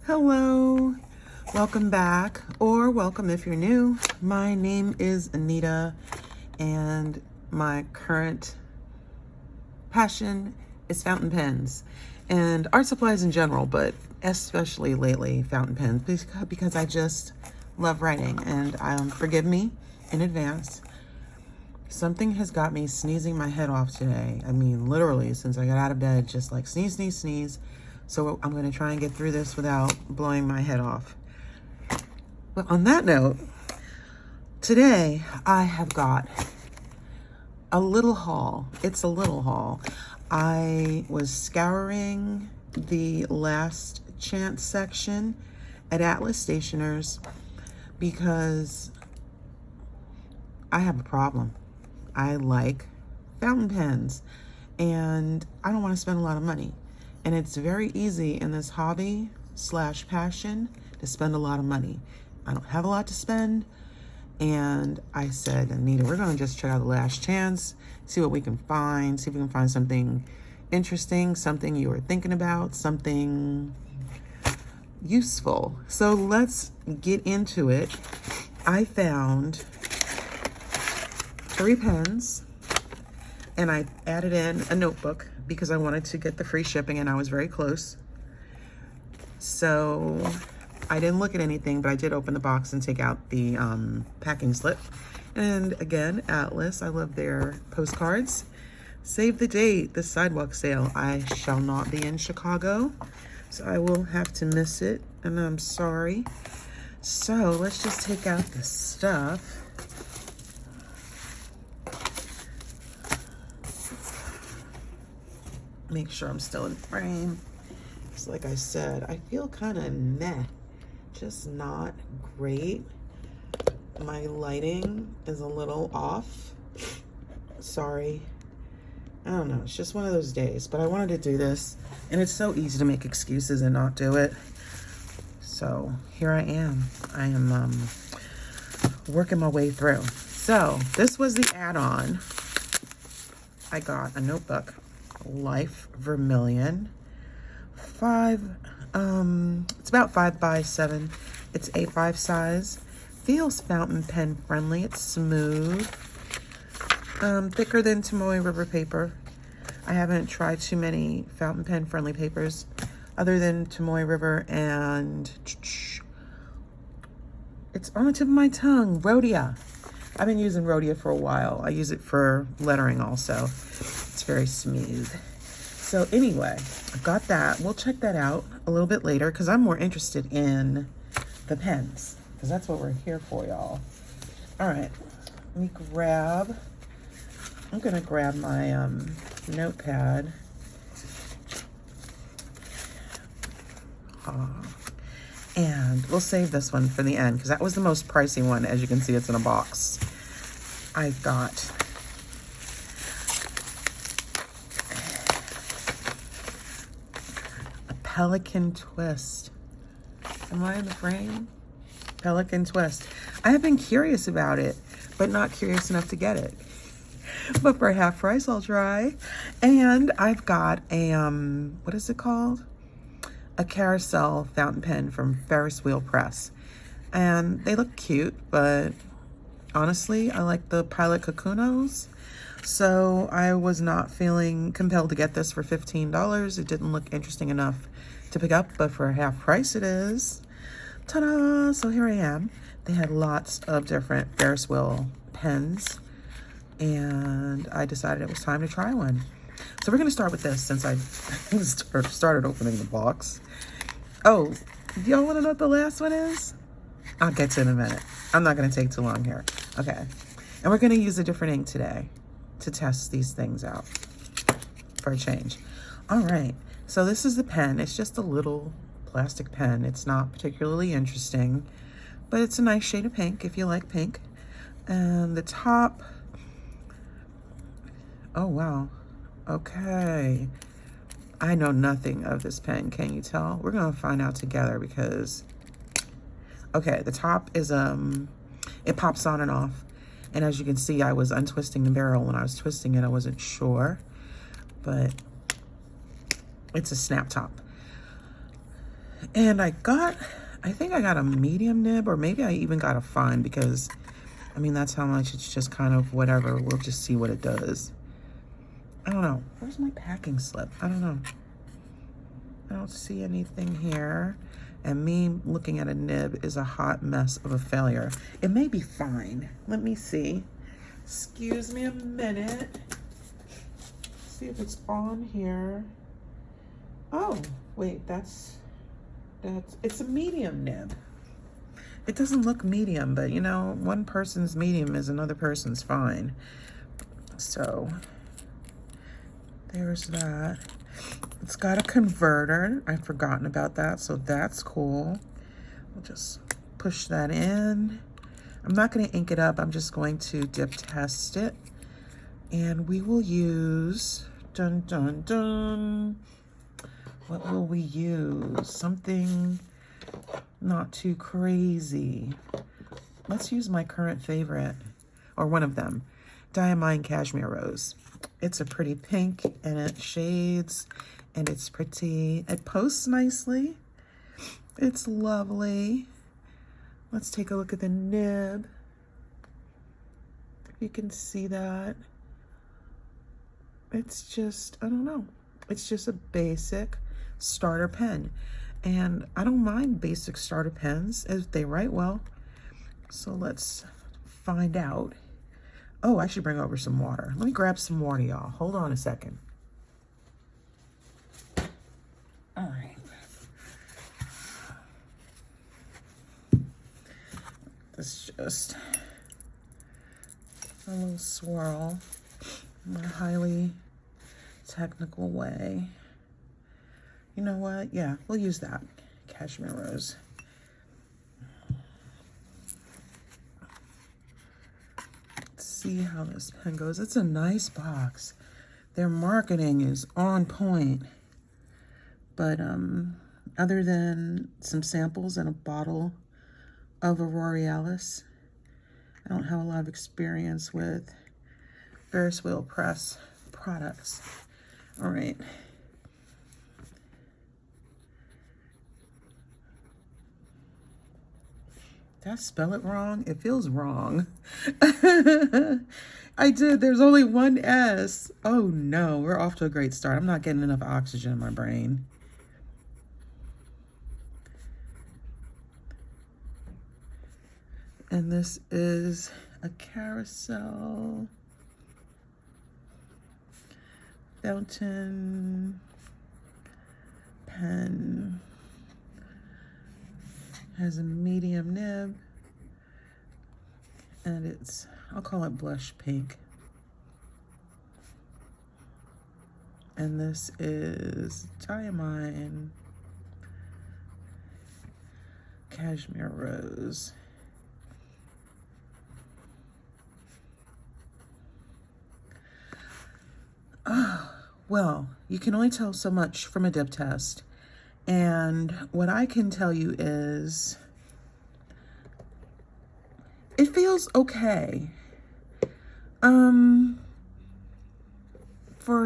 Hello, welcome back, or welcome if you're new. My name is Anita, and my current passion is fountain pens and art supplies in general, but especially lately fountain pens because I just love writing. And forgive me in advance. Something has got me sneezing my head off today. I mean, literally, since I got out of bed, just like sneeze, sneeze, sneeze. So I'm gonna try and get through this without blowing my head off. But on that note, today I have got a little haul. It's a little haul. I was scouring the last chance section at Atlas Stationers because I have a problem. I like fountain pens and I don't want to spend a lot of money. And it's very easy in this hobby / passion to spend a lot of money. I don't have a lot to spend. And I said, Anita, we're going to just check out the last chance, see what we can find, see if we can find something interesting, something you were thinking about, something useful. So let's get into it. I found 3 pens and I added in a notebook because I wanted to get the free shipping and I was very close. So I didn't look at anything, but I did open the box and take out the packing slip. And again, Atlas, I love their postcards. Save the date, the sidewalk sale. I shall not be in Chicago, so I will have to miss it, and I'm sorry. So let's just take out the stuff. Make sure I'm still in frame. It's like I said, I feel kind of meh, just not great. My lighting is a little off. Sorry. I don't know, it's just one of those days, but I wanted to do this and it's so easy to make excuses and not do it. So here I am. I am working my way through. So this was the add-on. I got a notebook. Life Vermilion, it's about 5 by 7. It's A5 size. Feels fountain pen friendly. It's smooth, thicker than Tomoe River paper. I haven't tried too many fountain pen friendly papers other than Tomoe River, and it's on the tip of my tongue, Rhodia. I've been using Rhodia for a while. I use it for lettering also. It's very smooth. So anyway, I got that. We'll check that out a little bit later because I'm more interested in the pens because that's what we're here for, y'all. All right, I'm gonna grab my notepad. And we'll save this one for the end because that was the most pricey one. As you can see, it's in a box. I got a Pelikan Twist. Am I in the frame? Pelikan Twist. I have been curious about it, but not curious enough to get it. But for half price, I'll try. And I've got a, what is it called? A Carousel fountain pen from Ferris Wheel Press. And they look cute, but honestly, I like the Pilot Kakunos. So I was not feeling compelled to get this for $15. It didn't look interesting enough to pick up, but for half price it is. Ta-da! So here I am. They had lots of different Ferris wheel pens, and I decided it was time to try one. So we're gonna start with this since I started opening the box. Oh, do y'all wanna know what the last one is? I'll get to it in a minute. I'm not gonna take too long here. Okay, and we're gonna use a different ink today to test these things out for a change. All right, so this is the pen. It's just a little plastic pen. It's not particularly interesting, but it's a nice shade of pink if you like pink. And the top, oh wow, okay. I know nothing of this pen, can you tell? We're gonna find out together because, okay, the top is, it pops on and off. And as you can see, I was untwisting the barrel. When I was twisting it, I wasn't sure, but it's a snap top. And I think I got a medium nib, or maybe I even got a fine, because I mean, that's how much it's just kind of whatever. We'll just see what it does. I don't know. Where's my packing slip? I don't know. I don't see anything here. And me looking at a nib is a hot mess of a failure. It may be fine. Let me see. Excuse me a minute. See if it's on here. Oh, wait, it's a medium nib. It doesn't look medium, but you know, one person's medium is another person's fine. So there's that. It's got a converter. I'd forgotten about that, so that's cool. We'll just push that in. I'm not going to ink it up. I'm just going to dip test it. And we will use, dun dun dun. What will we use? Something not too crazy. Let's use my current favorite, or one of them, Diamine Cashmere Rose. It's a pretty pink, and it shades, and it's pretty. It posts nicely. It's lovely. Let's take a look at the nib. You can see that. It's just, I don't know. It's just a basic starter pen. And I don't mind basic starter pens if they write well. So let's find out. Oh, I should bring over some water. Let me grab some water, y'all. Hold on a second. All right. This just a little swirl in a highly technical way. You know what? Yeah, we'll use that. Cashmere Rose. Let's see how this pen goes. It's a nice box. Their marketing is on point. But other than some samples and a bottle of Auroralis, I don't have a lot of experience with Ferris wheel press products. All right. Did I spell it wrong? It feels wrong. I did. There's only one S. Oh no, we're off to a great start. I'm not getting enough oxygen in my brain. And this is a Carousel fountain pen. Has a medium nib, and it's, I'll call it blush pink. And this is Diamine Cashmere Rose. Oh, well, you can only tell so much from a dip test. And what I can tell you is it feels okay. For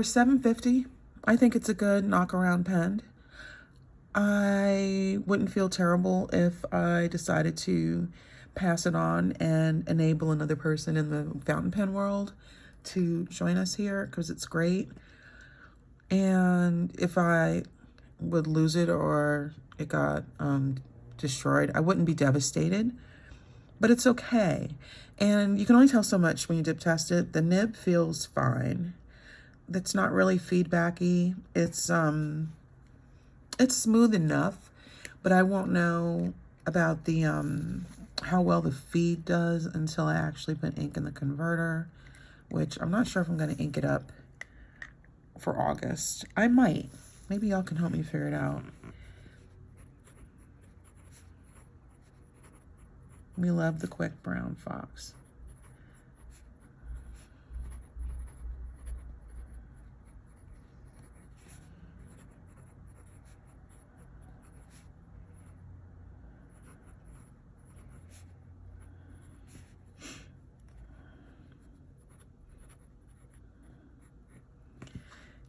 $7.50, I think it's a good knock-around pen. I wouldn't feel terrible if I decided to pass it on and enable another person in the fountain pen world to join us here, because it's great. And if I would lose it or it got destroyed, I wouldn't be devastated, but it's okay. And you can only tell so much when you dip test it. The nib feels fine. That's not really feedbacky. It's smooth enough, but I won't know about the how well the feed does until I actually put ink in the converter, which I'm not sure if I'm going to ink it up for August. I might. Maybe y'all can help me figure it out. We love the quick brown fox.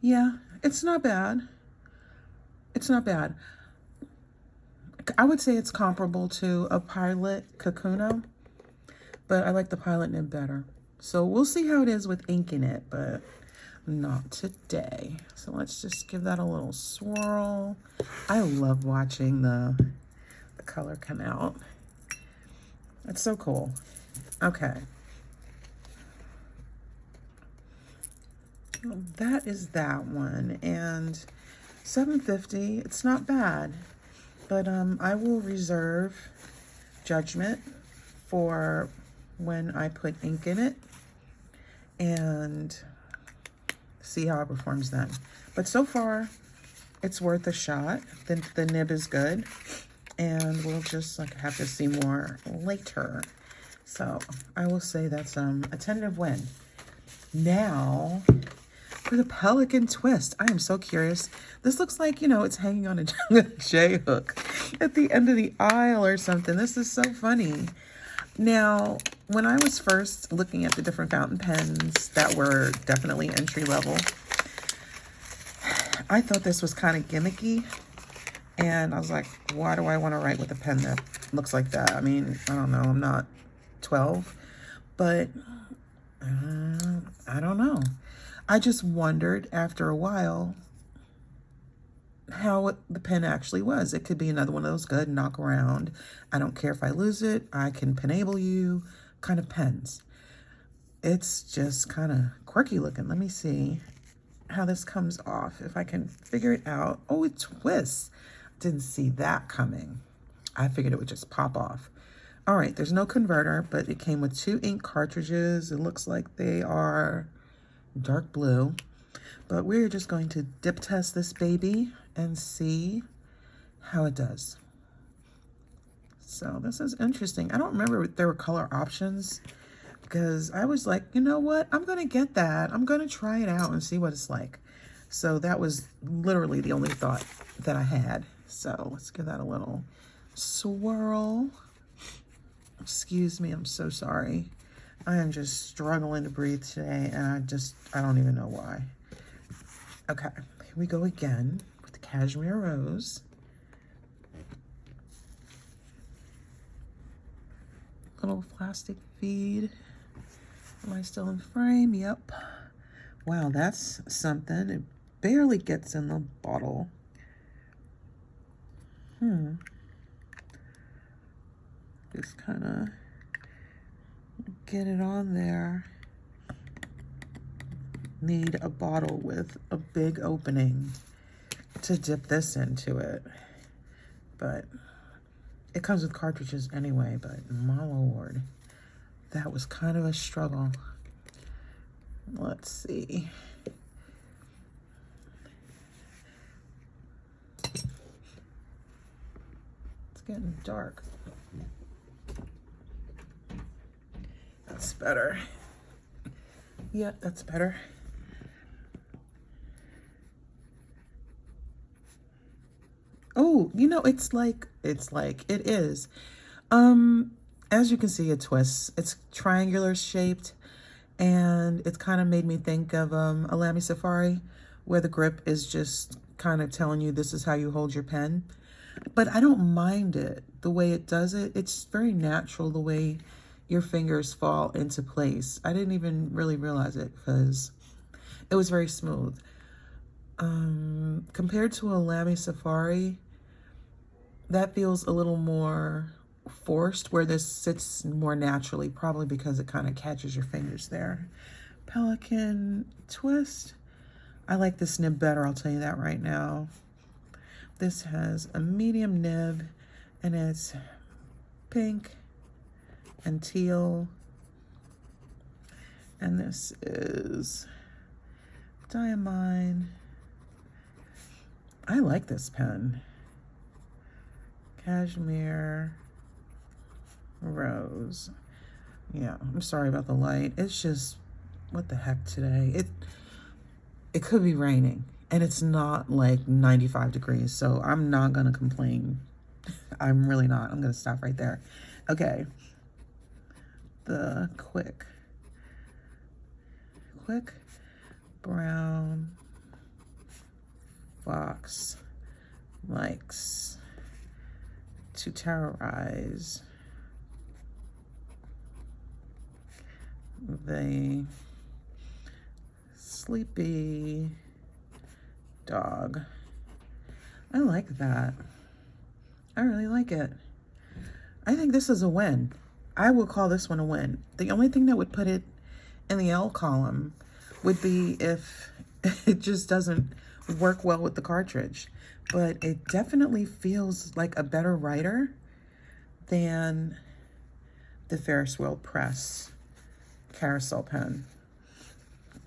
Yeah, it's not bad. It's not bad. I would say it's comparable to a Pilot Kakuno, but I like the Pilot nib better. So we'll see how it is with inking it, but not today. So let's just give that a little swirl. I love watching the color come out. It's so cool. Okay. Well, that is that one. And $7.50, it's not bad. But I will reserve judgment for when I put ink in it and see how it performs then. But so far, it's worth a shot. The nib is good. And we'll just have to see more later. So I will say that's a tentative win. Now, for the Pelikan Twist, I am so curious. This looks like, you know, it's hanging on a J hook at the end of the aisle or something. This is so funny. Now, when I was first looking at the different fountain pens that were definitely entry level, I thought this was kind of gimmicky. And I was like, why do I want to write with a pen that looks like that? I mean, I don't know. I'm not 12, but I don't know. I just wondered after a while how the pen actually was. It could be another one of those good knock around, I don't care if I lose it, I can penable you kind of pens. It's just kind of quirky looking. Let me see how this comes off, if I can figure it out. Oh, it twists. Didn't see that coming. I figured it would just pop off. All right, there's no converter, but it came with 2 ink cartridges. It looks like they are dark blue, but we're just going to dip test this baby and see how it does. So this is interesting. I don't remember if there were color options because I was like, you know what? I'm going to get that. I'm going to try it out and see what it's like. So that was literally the only thought that I had. So let's give that a little swirl. Excuse me, I'm so sorry. I am just struggling to breathe today, and I don't even know why. Okay, here we go again with the Cashmere Rose. Little plastic feed. Am I still in frame? Yep. Wow, that's something. It barely gets in the bottle. Just kind of get it on there. Need a bottle with a big opening to dip this into it. But it comes with cartridges anyway, but my lord, that was kind of a struggle. Let's see. It's getting dark. That's better. Yeah, that's better. Oh, you know, it is. As you can see, it twists. It's triangular shaped, and it's kind of made me think of a Lamy Safari, where the grip is just kind of telling you this is how you hold your pen. But I don't mind it, the way it does it. It's very natural, the way your fingers fall into place. I didn't even really realize it because it was very smooth. Compared to a Lamy Safari, that feels a little more forced, where this sits more naturally, probably because it kind of catches your fingers there. Pelikan Twist. I like this nib better, I'll tell you that right now. This has a medium nib, and it's pink and teal. And this is Diamine. I like this pen. Cashmere Rose. Yeah, I'm sorry about the light. It's just, what the heck today? It could be raining, and it's not like 95 degrees, so I'm not gonna complain. I'm really not. I'm gonna stop right there. Okay. The quick brown fox likes to terrorize the sleepy dog. I like that. I really like it. I think this is a win. I will call this one a win. The only thing that would put it in the L column would be if it just doesn't work well with the cartridge. But it definitely feels like a better writer than the Ferris Wheel Press Carousel pen.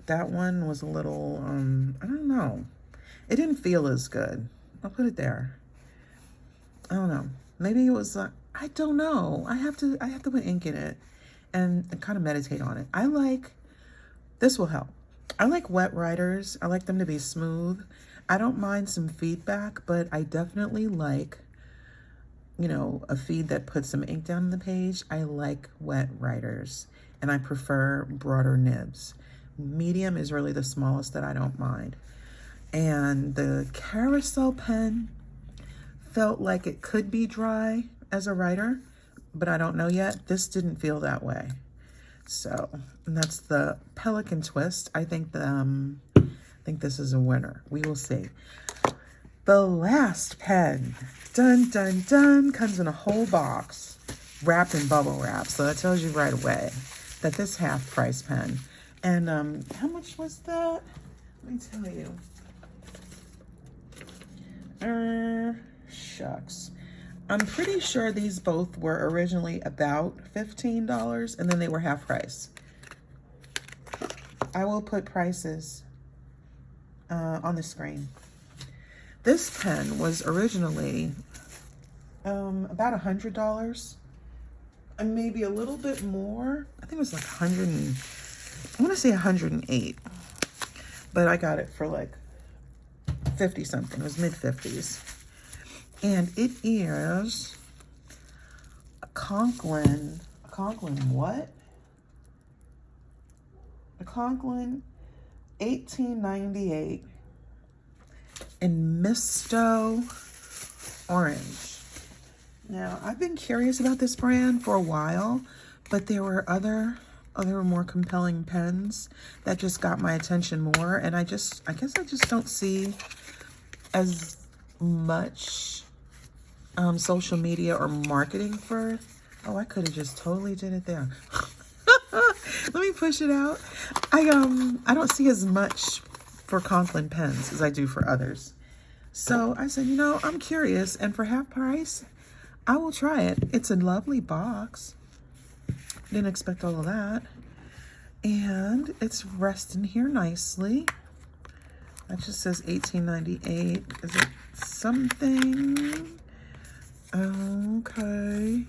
That one was a little, I don't know. It didn't feel as good. I'll put it there. I don't know. Maybe it was, I don't know. I have to put ink in it and kind of meditate on it. This will help. I like wet writers. I like them to be smooth. I don't mind some feedback, but I definitely like, you know, a feed that puts some ink down the page. I like wet writers, and I prefer broader nibs. Medium is really the smallest that I don't mind. And the Carousel pen felt like it could be dry as a writer, but I don't know yet. This didn't feel that way. So, and that's the Pelikan Twist. I think this is a winner. We will see. The last pen, dun dun dun, comes in a whole box wrapped in bubble wrap. So that tells you right away that this half price pen. And how much was that? Let me tell you. Shucks. I'm pretty sure these both were originally about $15 and then they were half price. I will put prices on the screen. This pen was originally about $100 and maybe a little bit more. I think it was like I want to say 108, but I got it for like 50 something. It was mid-50s. And it is a Conklin. A Conklin what? A Conklin 1898 in Misto Orange. Now, I've been curious about this brand for a while, but there were other more compelling pens that just got my attention more. And I guess I just don't see as much social media or marketing for. Oh, I could have just totally did it there. Let me push it out. I don't see as much for Conklin pens as I do for others. So I said, you know, I'm curious, and for half price, I will try it. It's a lovely box. Didn't expect all of that. And it's resting here nicely. That just says 1898. Is it something? Okay.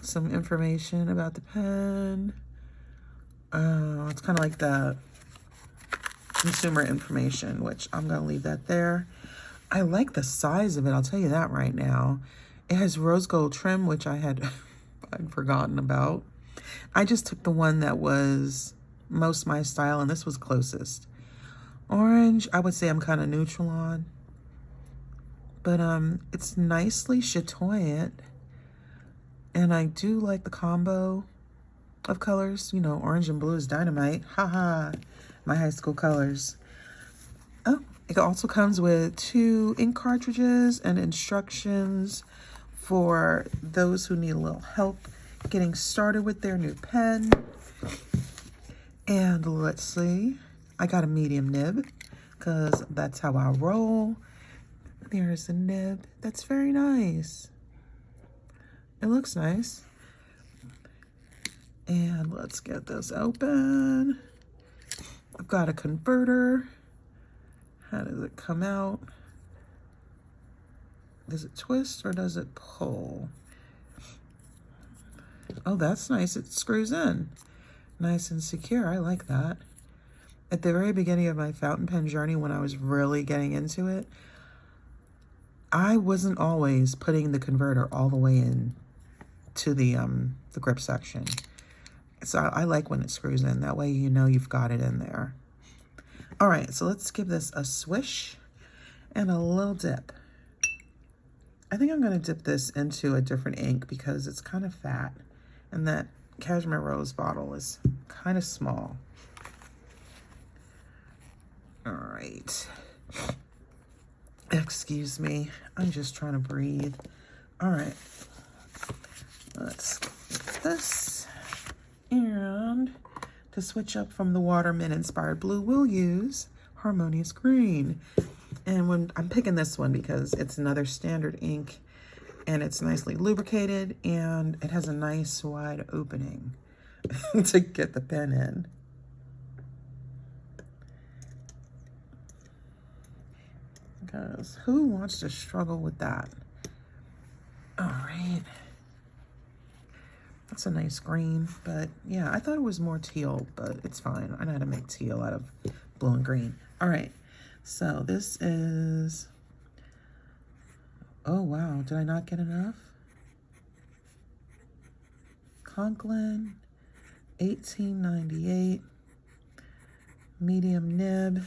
Some information about the pen. It's kind of like the consumer information, which I'm going to leave that there. I like the size of it. I'll tell you that right now. It has rose gold trim, which I'd forgotten about. I just took the one that was most my style, and this was closest. Orange, I would say I'm kind of neutral on. But it's nicely chatoyant. And I do like the combo of colors. You know, orange and blue is dynamite. Haha, my high school colors. Oh, it also comes with 2 ink cartridges and instructions for those who need a little help getting started with their new pen. And let's see, I got a medium nib because that's how I roll. There's the nib. That's very nice. It looks nice. And let's get this open. I've got a converter. How does it come out? Does it twist or does it pull? Oh, that's nice. It screws in. Nice and secure. I like that. At the very beginning of my fountain pen journey, when I was really getting into it, I wasn't always putting the converter all the way in to the grip section. So I like when it screws in. That way you know you've got it in there. All right, so let's give this a swish and a little dip. I think I'm going to dip this into a different ink because it's kind of fat. And that Cashmere Rose bottle is kind of small. All right. Excuse me. I'm just trying to breathe. All right. Let's get this. And to switch up from the Waterman inspired blue, we'll use Harmonious Green. And when I'm picking this one because it's another standard ink and it's nicely lubricated and it has a nice wide opening to get the pen in. Because who wants to struggle with that? All right. That's a nice green, but yeah, I thought it was more teal, but it's fine. I know how to make teal out of blue and green. All right, so this is, oh wow, did I not get enough? Conklin, 1898, medium nib.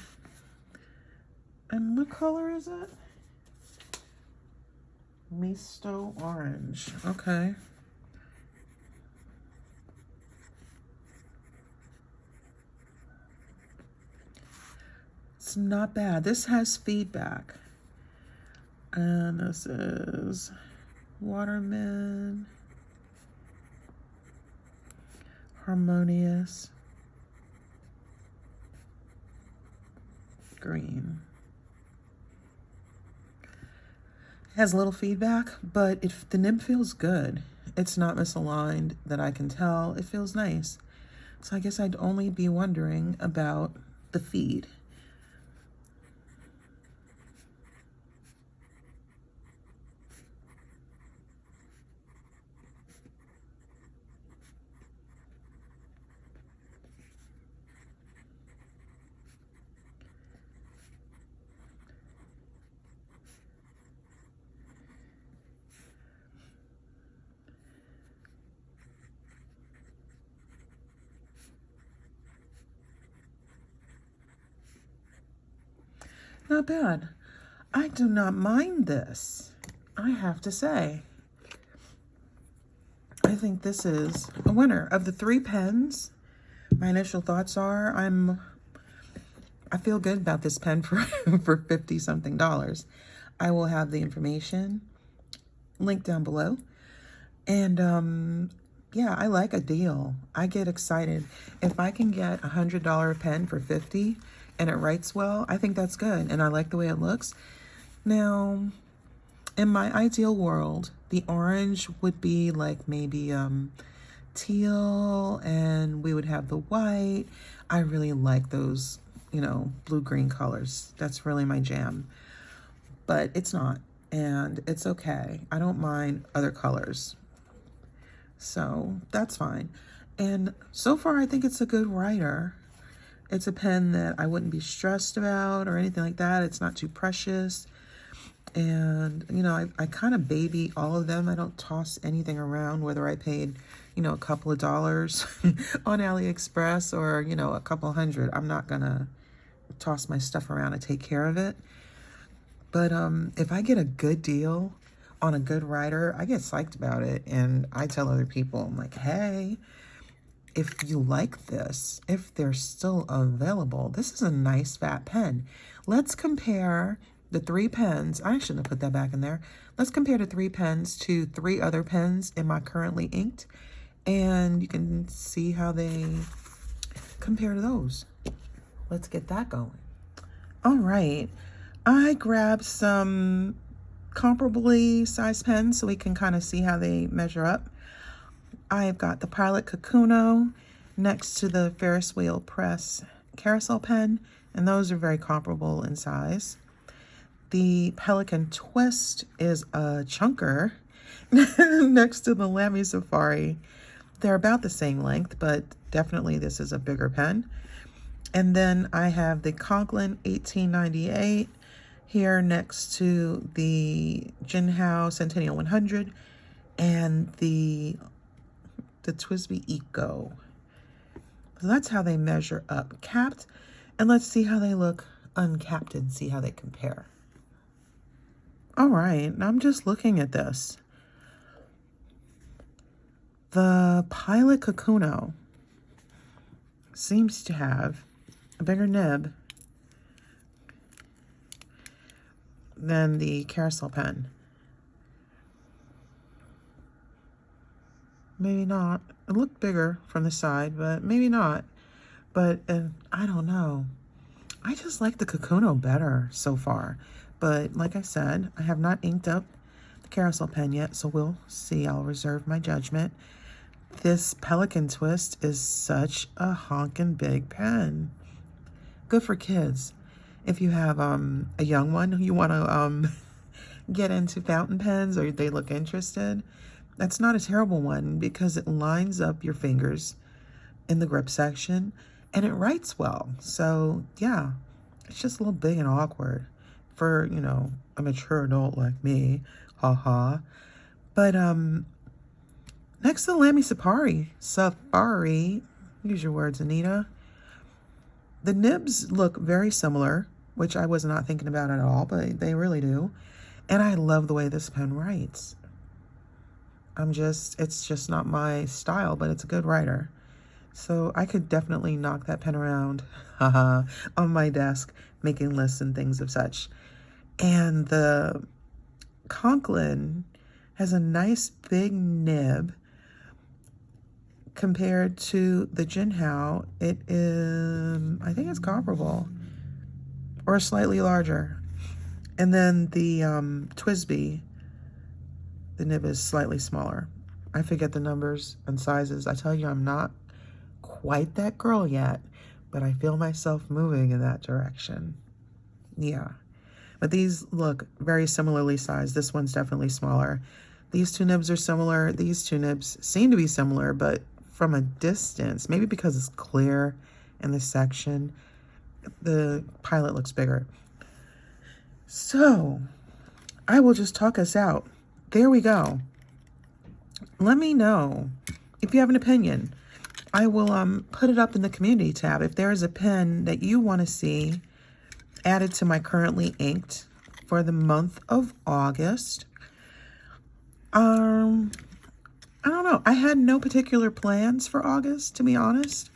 And what color is it? Misto Orange, okay. It's not bad. This has feedback. And this is Waterman Harmonious Green. It has a little feedback, but the nib feels good. It's not misaligned that I can tell. It feels nice. So I guess I'd only be wondering about the feed. Not bad. I do not mind this, I have to say. I think this is a winner. Of the 3 pens, my initial thoughts are I feel good about this pen for, for 50-something dollars. I will have the information linked down below. And yeah, I like a deal. I get excited. If I can get a $100 pen for 50 and it writes well, I think that's good. And I like the way it looks. Now, in my ideal world, the orange would be like maybe teal, and we would have the white. I really like those, you know, blue-green colors. That's really my jam. But it's not, and it's okay. I don't mind other colors. So that's fine. And so far, I think it's a good writer. It's a pen that I wouldn't be stressed about or anything like that. It's not too precious. And, you know, I kind of baby all of them. I don't toss anything around, whether I paid, you know, a couple of dollars on AliExpress or, you know, a couple hundred. I'm not going to toss my stuff around and take care of it. But if I get a good deal on a good writer, I get psyched about it. And I tell other people, I'm like, hey, if you like this, if they're still available, this is a nice fat pen. Let's compare the 3 pens. I shouldn't have put that back in there. Let's compare the 3 pens to 3 other pens in my currently inked, and you can see how they compare to those. Let's get that going. All right, I grabbed some comparably sized pens so we can kind of see how they measure up. I've got the Pilot Kakuno next to the Ferris wheel press carousel pen, and those are very comparable in size. The Pelikan Twist is a chunker next to the Lamy Safari. They're about the same length, but definitely this is a bigger pen. And then I have the Conklin 1898 here next to the Jinhao Centennial 100 and the TWSBI Eco. So that's how they measure up capped. And let's see how they look uncapped and see how they compare. All right, I'm just looking at this. The Pilot Kakuno seems to have a bigger nib than the Carousel pen. Maybe not. It looked bigger from the side, but maybe not. But I don't know. I just like the Kakuno better so far. But like I said, I have not inked up the Carousel pen yet, so we'll see. I'll reserve my judgment. This Pelikan Twist is such a honkin' big pen. Good for kids. If you have a young one who you want to get into fountain pens or they look interested, that's not a terrible one because it lines up your fingers in the grip section and it writes well. So yeah, it's just a little big and awkward for, you know, a mature adult like me. Haha. But next to the Lamy Safari, use your words, Anita. The nibs look very similar, which I was not thinking about at all, but they really do. And I love the way this pen writes. It's just not my style, but it's a good writer. So I could definitely knock that pen around on my desk, making lists and things of such. And the Conklin has a nice big nib. Compared to the Jinhao, it is, I think it's comparable or slightly larger. And then the TWSBI, the nib is slightly smaller. I forget the numbers and sizes. I tell you, I'm not quite that girl yet, but I feel myself moving in that direction. Yeah. But these look very similarly sized. This one's definitely smaller. These two nibs are similar. These two nibs seem to be similar, but from a distance, maybe because it's clear in the section, the Pilot looks bigger. So I will just talk us out. There we go. Let me know if you have an opinion. I will put it up in the community tab. If there is a pen that you want to see added to my currently inked for the month of August, I don't know. I had no particular plans for August, to be honest.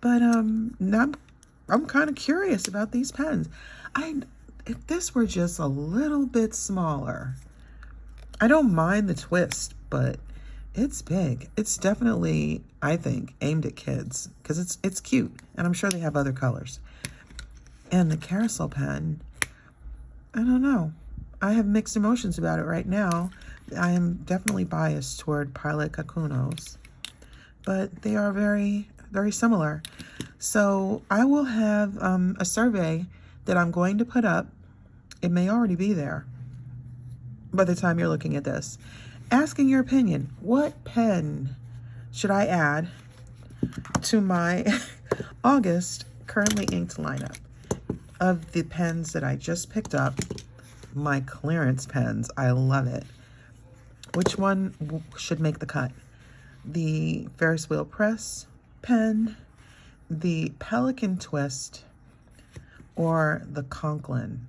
But I'm kind of curious about these pens. If this were just a little bit smaller, I don't mind the twist, but it's big. It's definitely, I think, aimed at kids because it's cute, and I'm sure they have other colors. And the Carousel pen, I don't know. I have mixed emotions about it right now. I am definitely biased toward Pilot Kakunos, but they are very, very similar. So I will have a survey that I'm going to put up. It may already be there by the time you're looking at this. Asking your opinion. What pen should I add to my August currently inked lineup of the pens that I just picked up? My clearance pens. I love it. Which one should make the cut? The Ferris wheel press pen, the Pelikan Twist, or the Conklin?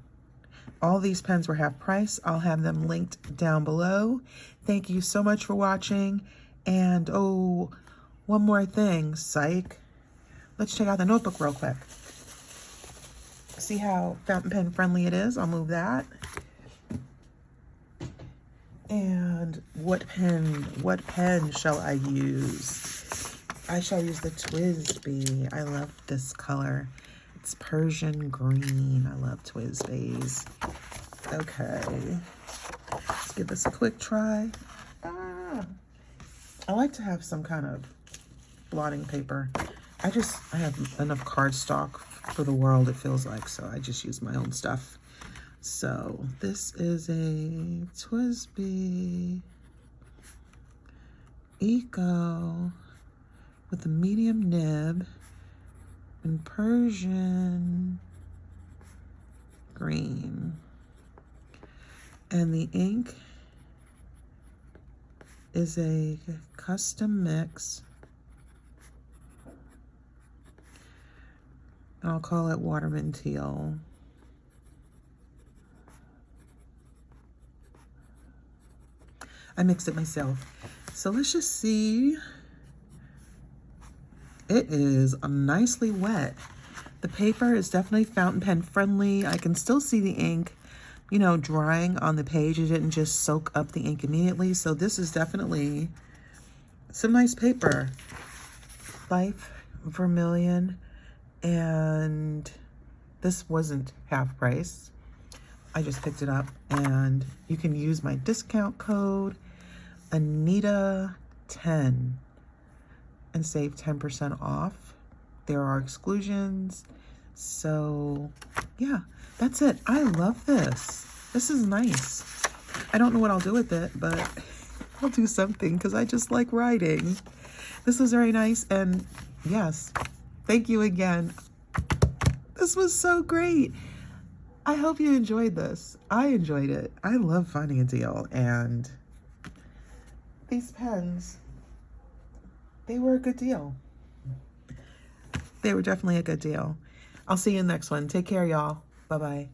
All these pens were half price. I'll have them linked down below. Thank you so much for watching. And oh, one more thing, psych. Let's check out the notebook real quick. See how fountain pen friendly it is? I'll move that. And what pen shall I use? I shall use the TWSBI. I love this color. It's Persian Green. I love TWSBIs. Okay. Let's give this a quick try. I like to have some kind of blotting paper. I have enough cardstock for the world, it feels like, so I just use my own stuff. So this is a TWSBI Eco with a medium nib in Persian Green. And the ink is a custom mix. And I'll call it Waterman Teal. I mixed it myself. So let's just see. It is nicely wet. The paper is definitely fountain pen friendly. I can still see the ink, you know, drying on the page. It didn't just soak up the ink immediately. So this is definitely some nice paper. Life Vermilion, and this wasn't half price. I just picked it up, and you can use my discount code Anita 10 and save 10% off. There are exclusions. So yeah, that's it. I love this. This is nice. I don't know what I'll do with it, but I'll do something because I just like writing. This was very nice, and yes, thank you again. This was so great. I hope you enjoyed this. I enjoyed it. I love finding a deal, and these pens, they were a good deal. They were definitely a good deal. I'll see you in the next one. Take care, y'all. Bye-bye.